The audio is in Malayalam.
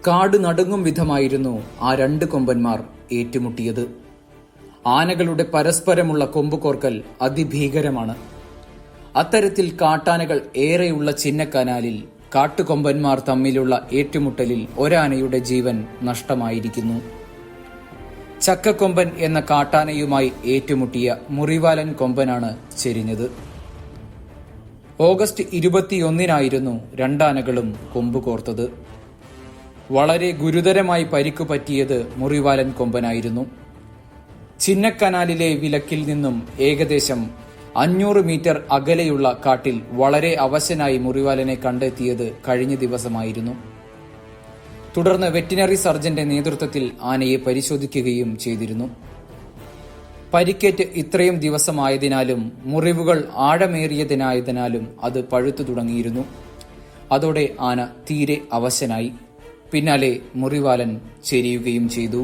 കാട് നടുങ്ങും വിധമായിരുന്നു ആ രണ്ട് കൊമ്പന്മാർ ഏറ്റുമുട്ടിയത്. ആനകളുടെ പരസ്പരമുള്ള കൊമ്പുകോർക്കൽ അതിഭീകരമാണ്. അത്തരത്തിൽ കാട്ടാനകൾ ഏറെയുള്ള ചിന്നക്കനാലിൽ കാട്ടുകൊമ്പന്മാർ തമ്മിലുള്ള ഏറ്റുമുട്ടലിൽ ഒരാനയുടെ ജീവൻ നഷ്ടമായിരിക്കുന്നു. ചക്കക്കൊമ്പൻ എന്ന കാട്ടാനയുമായി ഏറ്റുമുട്ടിയ മുറിവാലൻ കൊമ്പനാണ് ചെരിഞ്ഞത്. ഓഗസ്റ്റ് 21-നായിരുന്നു രണ്ടാനകളും കൊമ്പുകോർത്തത്. വളരെ ഗുരുതരമായി പരിക്കു പറ്റിയത് മുറിവാലൻ കൊമ്പനായിരുന്നു. ചിന്നക്കനാലിലെ വിലക്കിൽ നിന്നും ഏകദേശം 500 മീറ്റർ അകലെയുള്ള കാട്ടിൽ വളരെ അവശനായി മുറിവാലനെ കണ്ടെത്തിയത് കഴിഞ്ഞ ദിവസമായിരുന്നു. തുടർന്ന് വെറ്റിനറി സർജന്റെ നേതൃത്വത്തിൽ ആനയെ പരിശോധിക്കുകയും ചെയ്തിരുന്നു. പരിക്കേറ്റ് ഇത്രയും ദിവസമായതിനാലും മുറിവുകൾ ആഴമേറിയതിനായതിനാലും അത് പഴുത്തു തുടങ്ങിയിരുന്നു. അതോടെ ആന തീരെ അവശനായി. പിന്നാലെ മുറിവാലൻ ചെരിയുകയും ചെയ്തു.